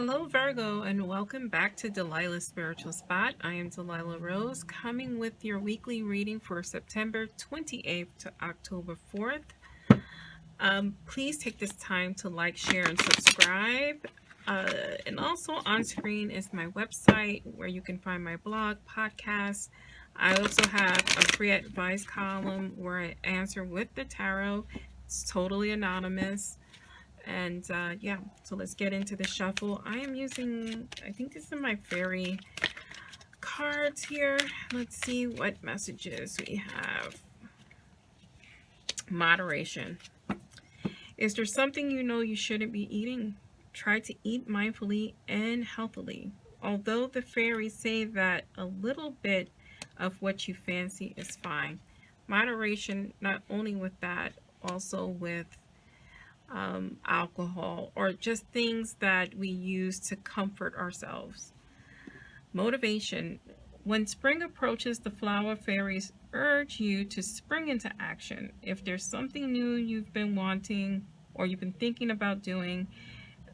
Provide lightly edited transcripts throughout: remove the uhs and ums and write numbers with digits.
Hello, Virgo, and welcome back to Delilahs Spiritual Spot. I am Delilah Rose, coming with your weekly reading for September 28th to October 4th. Please take this time to like, share, and subscribe. And also on screen is my website where you can find my blog, podcast. I also have a free advice column where I answer with the tarot. It's totally anonymous. And yeah, so let's get into the shuffle. I am using, I think this is my fairy cards here. Let's see what messages we have. Moderation. Is there something you know you shouldn't be eating? Try to eat mindfully and healthily. Although the fairies say that a little bit of what you fancy is fine. Moderation, not only with that, also with alcohol or just things that we use to comfort ourselves. Motivation. When spring approaches, the flower fairies urge you to spring into action. If there's something new you've been wanting or you've been thinking about doing,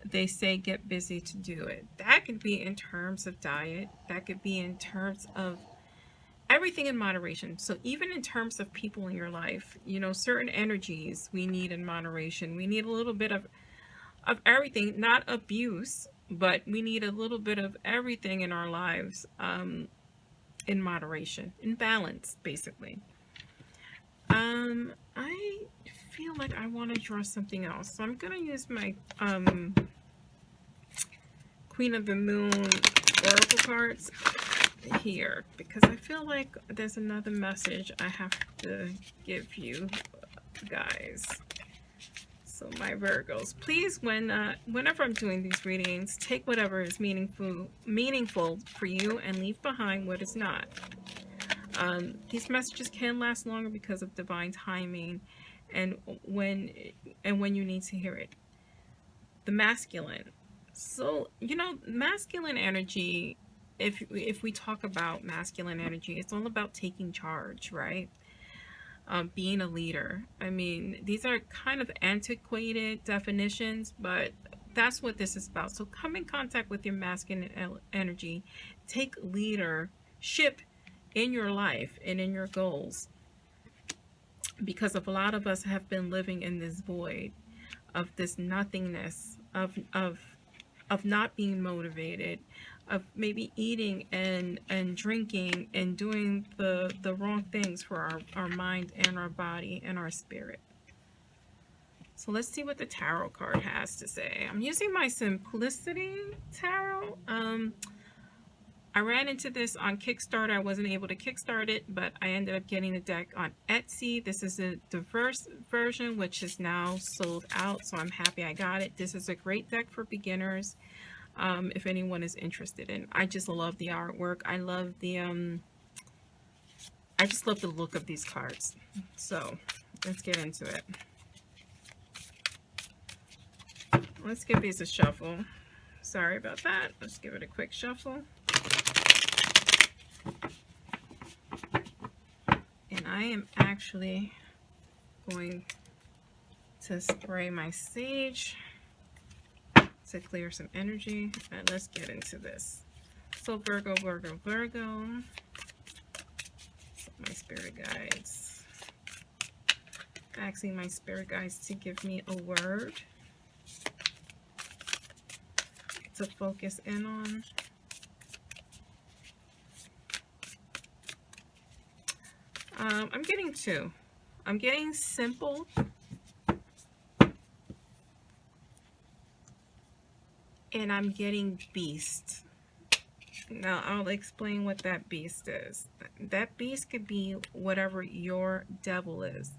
they say get busy to do it. That could be in terms of diet. That could be in terms of everything in moderation. So even in terms of people in your life, you know, certain energies we need in moderation. We need a little bit of everything, not abuse, but we need a little bit of everything in our lives in moderation, in balance, basically. I feel like I want to draw something else. So I'm going to use my Queen of the Moon Oracle cards here because I feel like there's another message I have to give you guys. So my Virgos, please, whenever I'm doing these readings, take whatever is meaningful for you and leave behind what is not. These messages can last longer because of divine timing and when you need to hear it. The masculine. So, you know, masculine energy, if we talk about masculine energy, it's all about taking charge, right? Being a leader. I mean, these are kind of antiquated definitions, but that's what this is about. So come in contact with your masculine energy. Take leadership in your life and in your goals. Because a lot of us have been living in this void of this nothingness, of not being motivated, of maybe eating and drinking and doing the wrong things for our mind and our body and our spirit. So let's see what the tarot card has to say. I'm using my Simplicity Tarot. I ran into this on Kickstarter. I wasn't able to kickstart it, but I ended up getting the deck on Etsy. This is a diverse version, which is now sold out, so I'm happy I got it. This is a great deck for beginners. If anyone is interested in. I just love the artwork. I love the I just love the look of these cards. So let's get into it. Let's give these a shuffle. Sorry about that. Let's give it a quick shuffle. And I am actually going to spray my sage to clear some energy. And let's get into this. So Virgo, Virgo, Virgo. So my spirit guides. Asking my spirit guides to give me a word to focus in on. I'm getting two. I'm getting simple and I'm getting beast. Now I'll explain what that beast is. That beast could be whatever your devil is.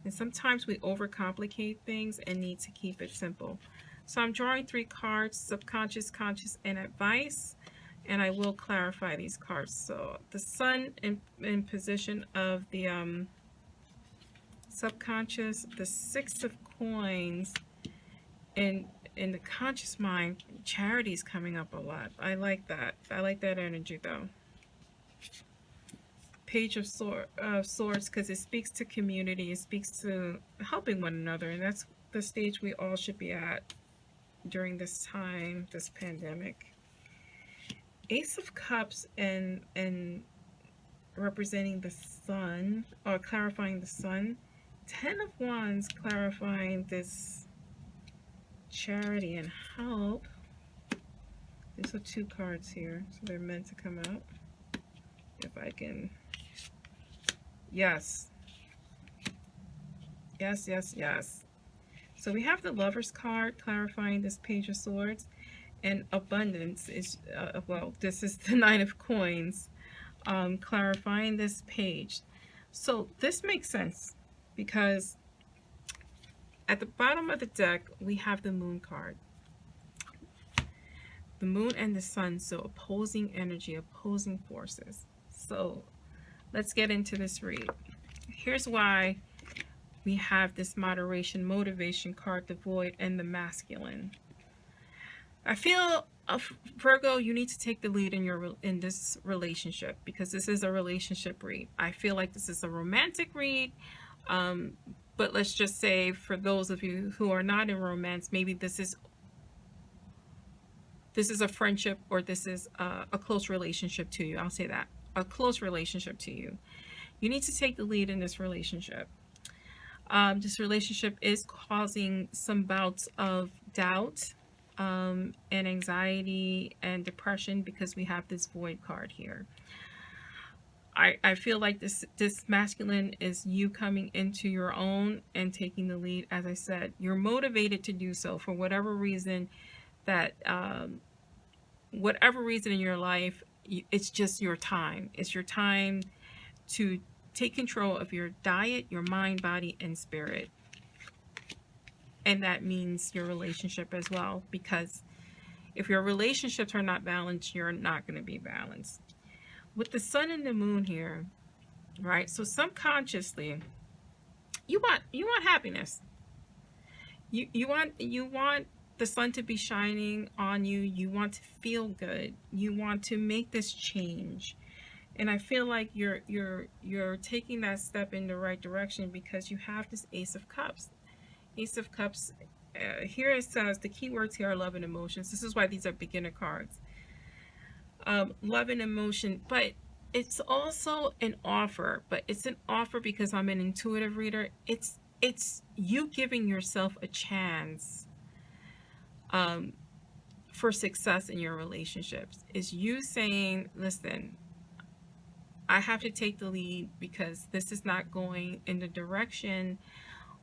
And sometimes we overcomplicate things and need to keep it simple. So I'm drawing 3 cards, subconscious, conscious, and advice. And I will clarify these cards. So the sun in position of the subconscious, the 6 of coins, and in the conscious mind, charity is coming up a lot. I like that. I like that energy though. Page of Swords, because it speaks to community. It speaks to helping one another, and that's the stage we all should be at. during this time, this pandemic. Ace of Cups and representing the sun, or clarifying the sun. 10 of Wands clarifying this charity and help. These are 2 cards here, so they're meant to come out. If I can. Yes. Yes, yes, yes. So we have the Lover's card clarifying this Page of Swords. And abundance is, well, this is the Nine of Coins clarifying this page. So this makes sense because at the bottom of the deck, we have the Moon card. The Moon and the Sun, so opposing energy, opposing forces. So let's get into this read. Here's why we have this moderation, motivation card, the Void, and the Masculine. I feel, Virgo, you need to take the lead in this relationship, because this is a relationship read. I feel like this is a romantic read, but let's just say for those of you who are not in romance, maybe this is a friendship, or this is a close relationship to you. I'll say that. A close relationship to you. You need to take the lead in this relationship. This relationship is causing some bouts of doubt and anxiety and depression, because we have this Void card here. I feel like this masculine is you coming into your own and taking the lead. As I said, you're motivated to do so for whatever reason that whatever reason in your life, it's just your time. It's your time to take control of your diet, your mind, body, and spirit. And that means your relationship as well, because if your relationships are not balanced, you're not going to be balanced. With the Sun and the Moon here, right? So subconsciously, you want happiness. You want the sun to be shining on you. You want to feel good. You want to make this change. And I feel like you're taking that step in the right direction, because you have this Ace of Cups. Ace of Cups, here it says the key words here are love and emotions. This is why these are beginner cards. Love and emotion, but it's also an offer. But it's an offer because I'm an intuitive reader. It's you giving yourself a chance for success in your relationships. Is you saying, listen, I have to take the lead because this is not going in the direction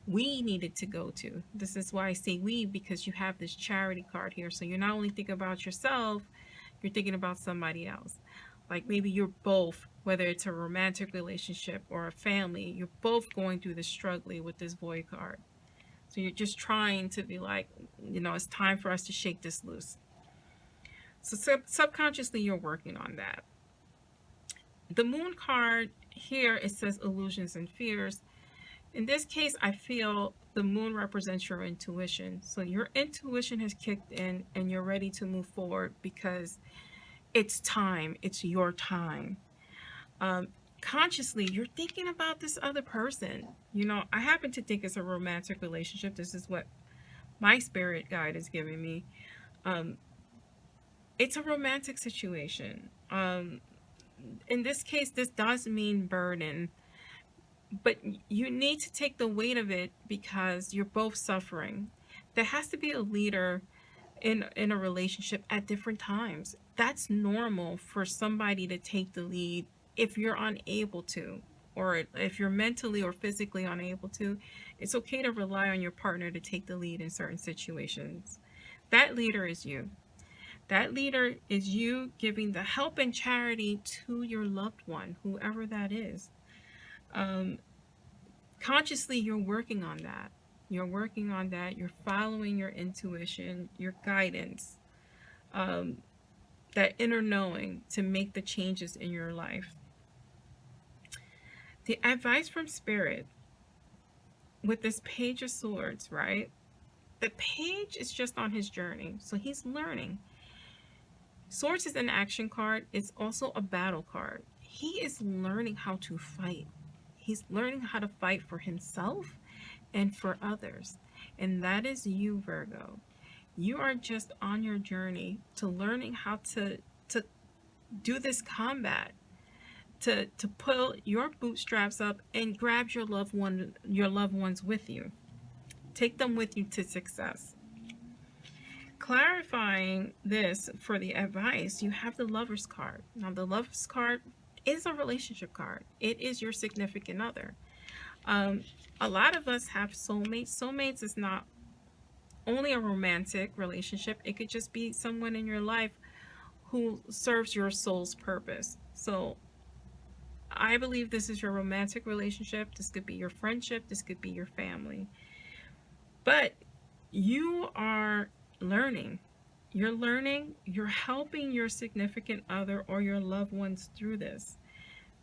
we needed to go to. This is why I say we, because you have this charity card here. So you're not only thinking about yourself, you're thinking about somebody else. Like maybe you're both, whether it's a romantic relationship or a family, you're both going through the struggling with this Void card. So you're just trying to be like, it's time for us to shake this loose. So subconsciously, you're working on that. The Moon card here, it says illusions and fears. In this case, I feel the Moon represents your intuition. So your intuition has kicked in and you're ready to move forward because it's time. It's your time. Consciously, you're thinking about this other person. I happen to think it's a romantic relationship. This is what my spirit guide is giving me. It's a romantic situation. In this case, this does mean burden, but you need to take the weight of it because you're both suffering. There has to be a leader in a relationship at different times. That's normal for somebody to take the lead. If you're unable to, or if you're mentally or physically unable to, it's okay to rely on your partner to take the lead in certain situations. That leader is you. That leader is you giving the help and charity to your loved one, whoever that is. Consciously, you're working on that. You're working on that. You're following your intuition, your guidance, that inner knowing to make the changes in your life. The advice from Spirit with this Page of Swords, right? The page is just on his journey, so he's learning. Swords is an action card. It's also a battle card. He is learning how to fight. He's learning how to fight for himself and for others. And that is you, Virgo. You are just on your journey to learning how to do this combat, to pull your bootstraps up and grab your loved ones with you. Take them with you to success. Clarifying this for the advice, you have the Lover's card. Now, the Lover's card is a relationship card. It is your significant other. A lot of us have soulmates. Soulmates is not only a romantic relationship. It could just be someone in your life who serves your soul's purpose. So I believe this is your romantic relationship. This could be your friendship. This could be your family. But you are learning. You're learning. You're helping your significant other or your loved ones through this.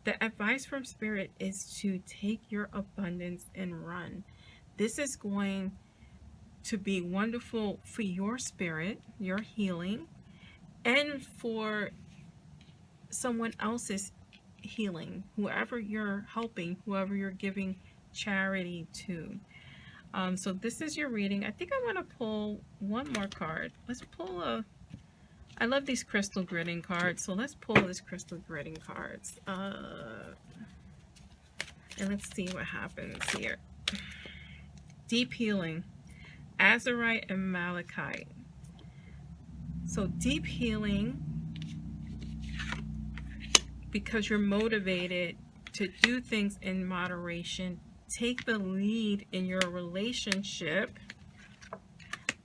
The advice from Spirit is to take your abundance and run. This is going to be wonderful for your spirit, your healing, and for someone else's healing, whoever you're helping, whoever you're giving charity to. So this is your reading. I think I want to pull one more card. Let's pull I love these crystal gridding cards, so let's pull these crystal gridding cards. And let's see what happens here. Deep healing, Azurite and Malachite. So deep healing, because you're motivated to do things in moderation. Take the lead in your relationship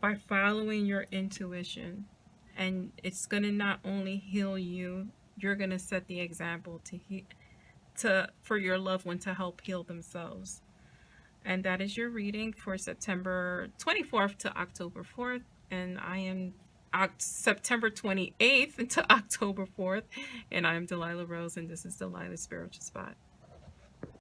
by following your intuition. And it's going to not only heal you, you're going to set the example for your loved one to help heal themselves. And that is your reading for September 24th to October 4th. And I am September 28th to October 4th. And I'm Delilah Rose, and this is Delilah's Spiritual Spot.